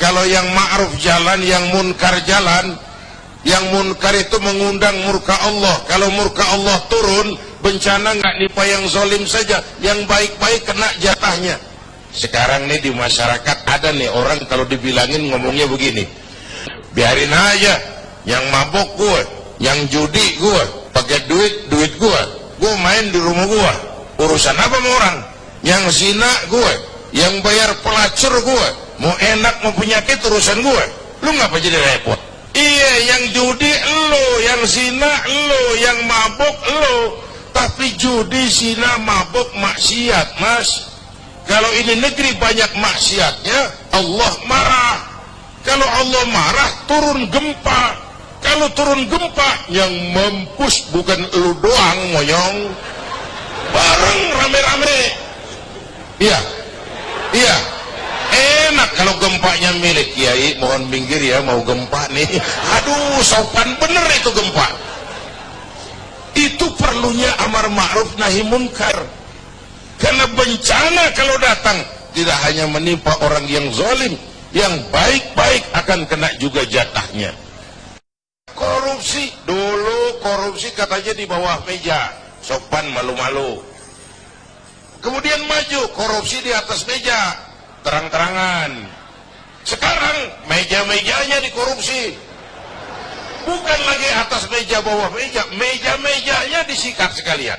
Kalau yang ma'ruf jalan, yang munkar jalan. Yang munkar itu mengundang murka Allah. Kalau murka Allah turun, bencana nggak nipa yang zolim saja, yang baik-baik kena jatahnya. Sekarang nih di masyarakat ada nih orang kalau dibilangin ngomongnya begini, biarin aja, yang mabok gue, yang judi gue, pakai duit gue main di rumah gue, urusan apa sama orang? Yang zina gue, yang bayar pelacur gue, mau enak mau penyakit urusan gue, lu ngapa jadi repot? Iya, yang judi lo, yang zina lo, yang mabok lo. Tapi judi, zina, mabok, maksiat, mas. Kalau ini negeri banyak maksiatnya, Allah marah. Kalau Allah marah, turun gempa. Kalau turun gempa, yang mampus bukan lu doang, moyong. Bareng rame-rame. Iya, iya. Enak kalau gempanya milik Kiai, mohon minggir ya, mau gempa nih. Aduh, sopan bener itu gempa. Itu perlunya amar ma'ruf nahi munkar. Karena bencana kalau datang tidak hanya menimpa orang yang zalim, yang baik-baik akan kena juga jatahnya. Korupsi, dulu korupsi katanya di bawah meja, sopan malu-malu. Kemudian maju, korupsi di atas meja, terang-terangan. Sekarang meja-mejanya dikorupsi. Bukan lagi atas meja, bawah meja, meja-mejanya disikat sekalian.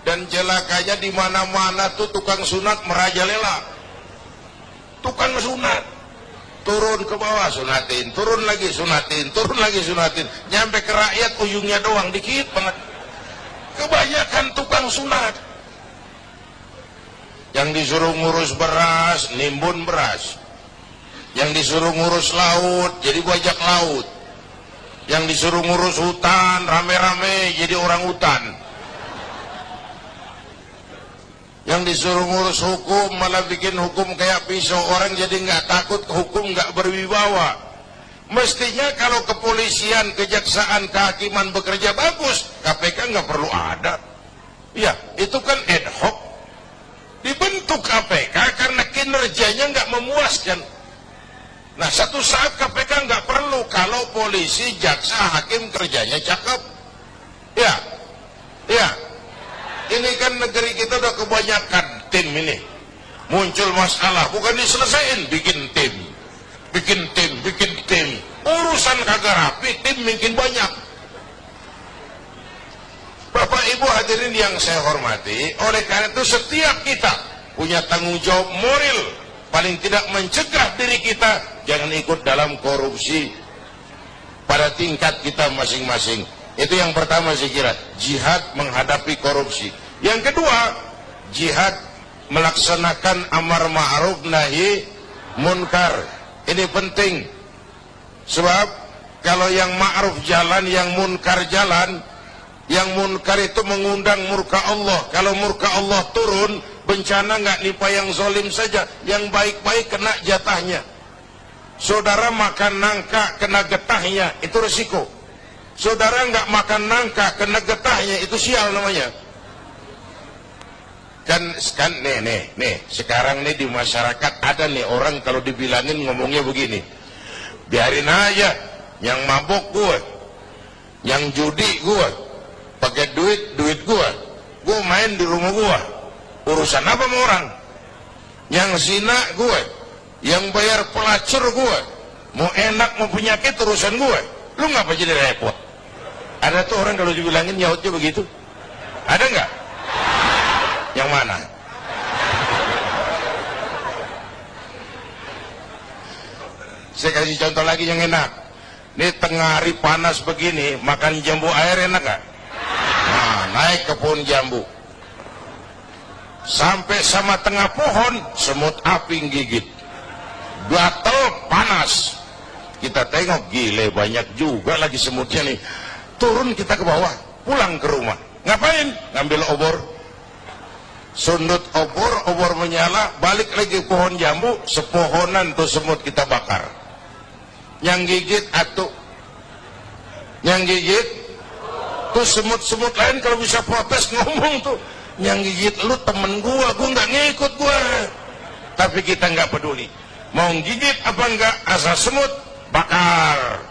Dan celakanya di mana-mana tuh tukang sunat merajalela. Tukang sunat turun ke bawah sunatin, turun lagi sunatin, turun lagi sunatin, nyampe ke rakyat ujungnya doang dikit banget. Kebanyakan tukang sunat. Yang disuruh ngurus beras, nimbun beras. Yang disuruh ngurus laut, jadi bajak laut. Yang disuruh ngurus hutan, rame-rame jadi orang hutan. Yang disuruh ngurus hukum, malah bikin hukum kayak pisau. Orang jadi nggak takut, hukum nggak berwibawa. Mestinya kalau kepolisian, kejaksaan, kehakiman bekerja bagus, KPK nggak perlu ada. Ya, itu kan ad hoc. Dibentuk KPK karena kinerjanya nggak memuaskan. Nah, satu saat KPK nggak perlu kalau polisi, jaksa, hakim kerjanya cakep. Ya, ya. Ini kan negeri kita udah kebanyakan tim ini. Muncul masalah, bukan diselesain, bikin tim. Bikin tim, bikin tim. Urusan kagak rapi, tim makin banyak. Bapak Ibu hadirin yang saya hormati, oleh karena itu setiap kita punya tanggung jawab moral, paling tidak mencegah diri kita jangan ikut dalam korupsi pada tingkat kita masing-masing. Itu yang pertama saya kira, jihad menghadapi korupsi. Yang kedua, jihad melaksanakan amar ma'ruf nahi munkar. Ini penting. Sebab kalau yang ma'ruf jalan, yang munkar jalan, yang munkar itu mengundang murka Allah. Kalau murka Allah turun, bencana nggak nipa yang zalim saja, yang baik-baik kena jatahnya. Saudara makan nangka kena getahnya, itu resiko. Saudara nggak makan nangka kena getahnya, itu sial namanya. Kan nih sekarang nih di masyarakat ada nih orang kalau dibilangin ngomongnya begini, biarin aja, yang mabok gue, yang judi gue, pakai duit gue main di rumah gue, urusan apa sama orang? Yang zina gue, yang bayar pelacur gue, mau enak mau penyakit urusan gue, lu ngapa jadi repot? Ada tuh orang kalau dibilangin nyautnya begitu, ada nggak? Yang mana? Saya kasih contoh lagi yang enak. Ini tengah hari panas begini, makan jambu air enak gak? Nah, naik ke pohon jambu. Sampai sama tengah pohon, semut api gigit. Gatel, panas. Kita tengok, gile banyak juga lagi semutnya nih. Turun kita ke bawah, pulang ke rumah. Ngapain? Ngambil obor. Sundut obor menyala, balik lagi pohon jambu, sepohonan tuh semut kita bakar. Yang gigit atuh, yang gigit tuh semut-semut lain kalau bisa protes ngomong tuh, yang gigit lu temen gua nggak ngikut gua. tapi kita nggak peduli. Mau gigit apa enggak, asal semut bakar.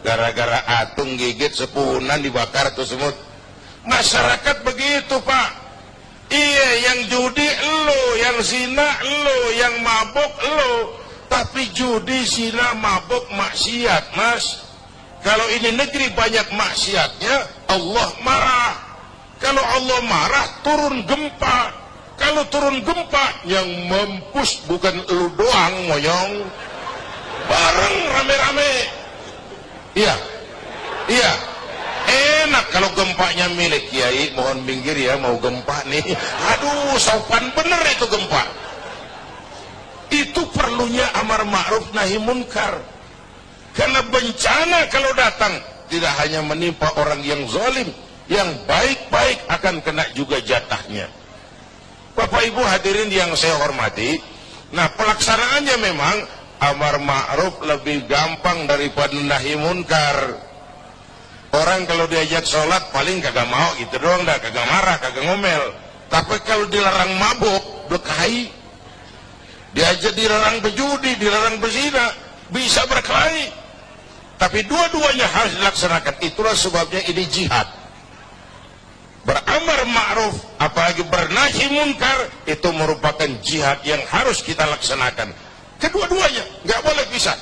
Gara-gara atung gigit sepunan dibakar tuh semut. Masyarakat begitu Pak. Iya, yang judi elo, yang zina elo, yang mabuk elo. Tapi judi, zina, mabuk maksiat Mas. Kalau ini negeri banyak maksiatnya, Allah marah. Kalau Allah marah, turun gempa. Kalau turun gempa, yang mampus bukan elu doang, monyong. Bareng rame-rame. Iya, iya. Enak kalau gempanya milik Kiai. Mohon minggir ya, mau gempa nih. Aduh, sopan bener itu gempa. Itu perlunya amar ma'ruf nahi munkar. Karena bencana kalau datang tidak hanya menimpa orang yang zalim, yang baik-baik akan kena juga jatahnya. Bapak Ibu hadirin yang saya hormati, nah pelaksanaannya memang amar ma'ruf lebih gampang daripada nahi munkar. Orang kalau diajak sholat paling kagak mau gitu doang, dah kagak marah, kagak ngomel. Tapi kalau dilarang mabuk, berkelahi. Diajak dilarang berjudi, dilarang berzina, bisa berkelahi. Tapi dua-duanya harus dilaksanakan. Itulah sebabnya ini jihad. Beramar ma'ruf, apalagi bernahi munkar, itu merupakan jihad yang harus kita laksanakan. Kedua-duanya, nggak boleh pisah.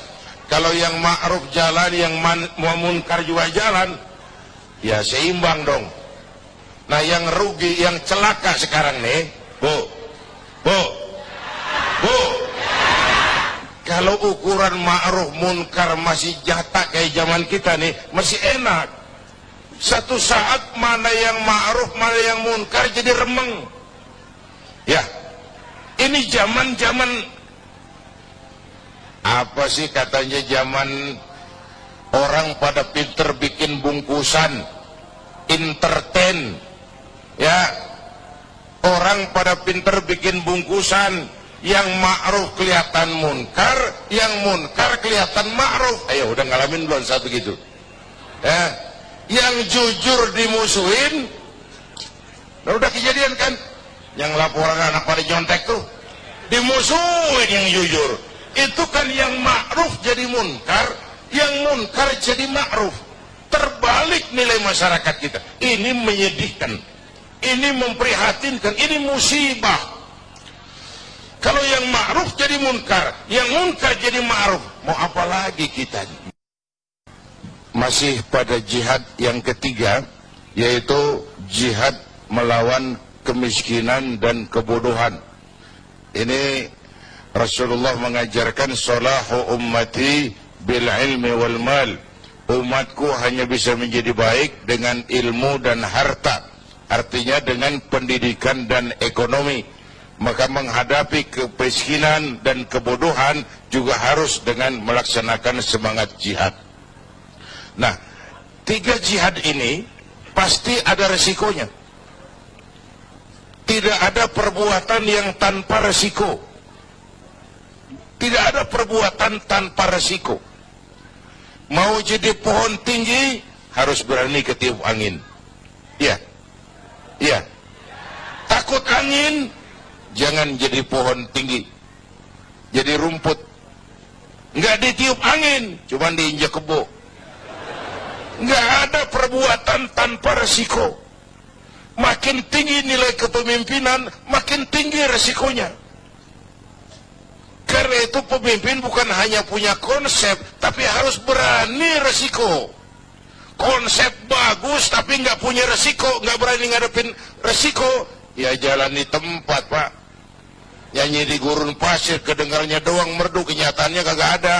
Kalau yang ma'ruf jalan, yang munkar juga jalan, ya seimbang dong. Nah yang rugi, yang celaka sekarang nih, Bu, kalau ukuran ma'ruf munkar masih jatah kayak zaman kita nih, masih enak. Satu saat mana yang ma'ruf, mana yang munkar jadi remeng. Ya, ini zaman apa sih katanya, zaman orang pada pinter bikin bungkusan, entertain. Ya, orang pada pinter bikin bungkusan, yang ma'ruf kelihatan munkar, yang munkar kelihatan ma'ruf. Ayo udah ngalamin belum saat begitu? Ya. Yang jujur dimusuhin. Nah, udah kejadian kan, yang laporan anak pada nyontek tuh dimusuhin yang jujur. Itu kan yang ma'ruf jadi munkar, yang munkar jadi ma'ruf. Terbalik nilai masyarakat kita. Ini menyedihkan, ini memprihatinkan, ini musibah. Kalau yang ma'ruf jadi munkar, yang munkar jadi ma'ruf, mau apa lagi kita? Masih pada jihad yang ketiga, yaitu jihad melawan kemiskinan dan kebodohan. Ini Rasulullah mengajarkan salahu ummati bil ilmi wal mal. Umatku hanya bisa menjadi baik dengan ilmu dan harta. Artinya dengan pendidikan dan ekonomi. Maka menghadapi kemiskinan dan kebodohan juga harus dengan melaksanakan semangat jihad. Nah, tiga jihad ini pasti ada resikonya. Tidak ada perbuatan yang tanpa resiko. Tidak ada perbuatan tanpa resiko. Mau jadi pohon tinggi, harus berani ketiup angin. Iya. Iya. Takut angin, jangan jadi pohon tinggi. Jadi rumput. Nggak ditiup angin, cuma diinjak kebo. Nggak ada perbuatan tanpa resiko. Makin tinggi nilai kepemimpinan, makin tinggi resikonya. Karena itu pemimpin bukan hanya punya konsep, tapi harus berani resiko. Konsep bagus tapi nggak punya resiko, nggak berani ngadepin resiko, ya jalan di tempat Pak. Nyanyi di gurun pasir, kedengarnya doang merdu, kenyataannya kagak ada.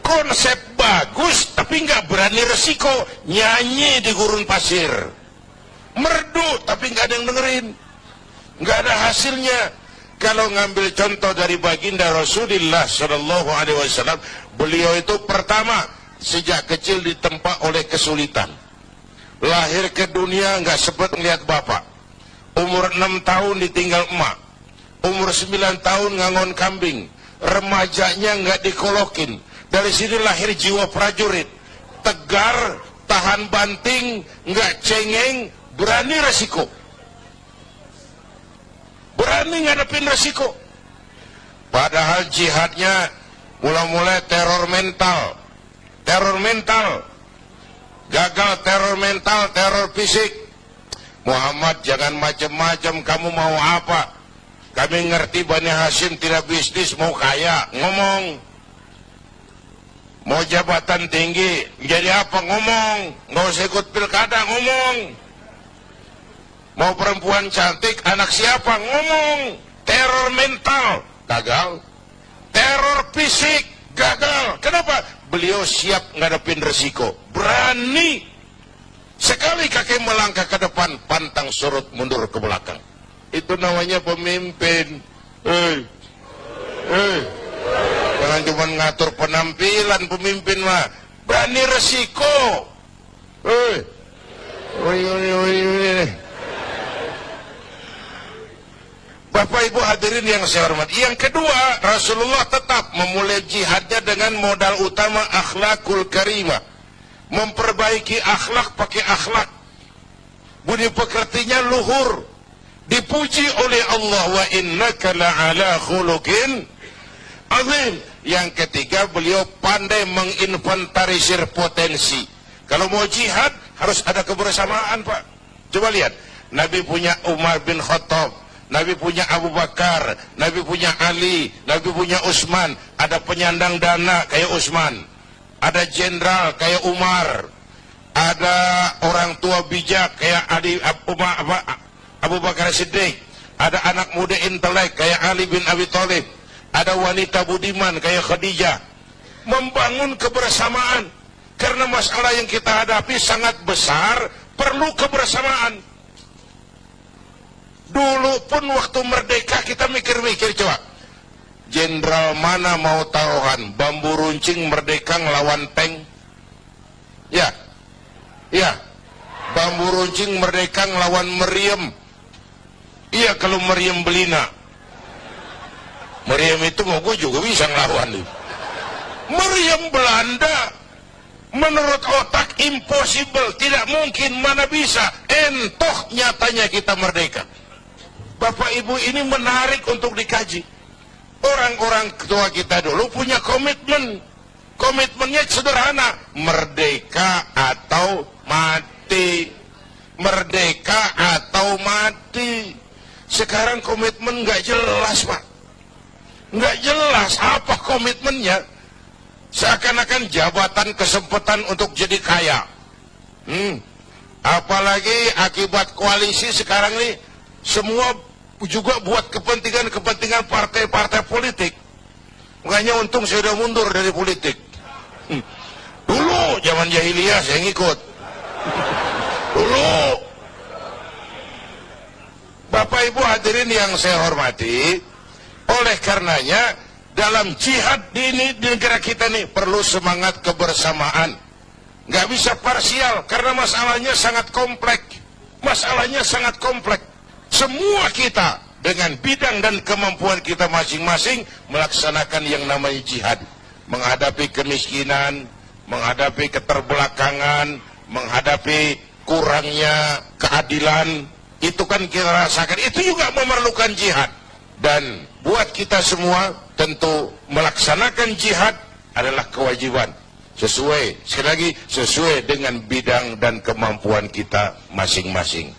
Konsep bagus tapi nggak berani resiko, nyanyi di gurun pasir, merdu tapi nggak ada yang dengerin, nggak ada hasilnya. Kalau ngambil contoh dari baginda Rasulullah Shallallahu Alaihi Wasallam, beliau itu pertama sejak kecil ditempa oleh kesulitan. Lahir ke dunia nggak sempat ngeliat bapak, umur 6 tahun ditinggal emak, umur 9 tahun ngangon kambing, remajanya nggak dikolokin. Dari sini lahir jiwa prajurit, tegar, tahan banting, nggak cengeng, berani resiko. Berani ngadepin resiko. Padahal jihadnya mula-mula teror mental. Teror mental. Gagal teror mental, teror fisik. Muhammad, jangan macam-macam, kamu mau apa? Kami ngerti Bani Hashim tidak bisnis, mau kaya, ngomong. Mau jabatan tinggi, jadi apa, ngomong. Nggak usah ikut pilkada, ngomong. Mau perempuan cantik, anak siapa, ngomong. Teror mental, gagal. Teror fisik, gagal. Kenapa? Beliau siap ngadepin resiko, berani. Sekali kaki melangkah ke depan, pantang surut mundur ke belakang. Itu namanya pemimpin. Jangan cuma ngatur penampilan pemimpin mah. Berani resiko. Bapak Ibu hadirin yang saya hormati. Yang kedua, Rasulullah tetap memulai jihadnya dengan modal utama akhlakul karimah. Memperbaiki akhlak pakai akhlak. Budi pekertinya luhur. Dipuji oleh Allah, wa innaka la'ala khuluqin azim. Yang ketiga, beliau pandai menginventarisir potensi. Kalau mau jihad harus ada kebersamaan, Pak. Coba lihat, Nabi punya Umar bin Khattab, Nabi punya Abu Bakar, Nabi punya Ali, Nabi punya Utsman. Ada penyandang dana kayak Utsman, ada jenderal kayak Umar, ada orang tua bijak kayak Abu Bakar Siddiq, ada anak muda intelek kayak Ali bin Abi Thalib, ada wanita budiman kayak Khadijah. Membangun kebersamaan, karena masalah yang kita hadapi sangat besar, perlu kebersamaan. Dulu pun waktu merdeka kita mikir-mikir, coba, jenderal mana mau taruhan, bambu runcing merdeka ngelawan tank? Ya, bambu runcing merdeka ngelawan meriam. Iya, kalau meriam Belina. Meriam itu mau gue juga bisa ngelawan. Meriam Belanda, menurut otak impossible, tidak mungkin, mana bisa. Entoh nyatanya kita merdeka. Bapak Ibu, ini menarik untuk dikaji. Orang-orang tua kita dulu punya komitmen. Komitmennya sederhana, merdeka atau mati. Merdeka atau mati. Sekarang komitmen nggak jelas, Pak. Nggak jelas apa komitmennya. Seakan-akan jabatan, kesempatan untuk jadi kaya. Apalagi akibat koalisi sekarang ini, semua juga buat kepentingan partai-partai politik. Makanya untung saya sudah mundur dari politik. Dulu zaman jahiliyah saya ngikut. Dulu. Bapak Ibu hadirin yang saya hormati, oleh karenanya dalam jihad di negara kita ini perlu semangat kebersamaan. Nggak bisa parsial, karena masalahnya sangat kompleks. Masalahnya sangat kompleks. Semua kita dengan bidang dan kemampuan kita masing-masing melaksanakan yang namanya jihad. Menghadapi kemiskinan, menghadapi keterbelakangan, menghadapi kurangnya keadilan. Itu kan kita rasakan, itu juga memerlukan jihad. Dan buat kita semua tentu melaksanakan jihad adalah kewajiban. Sekali lagi, sesuai dengan bidang dan kemampuan kita masing-masing.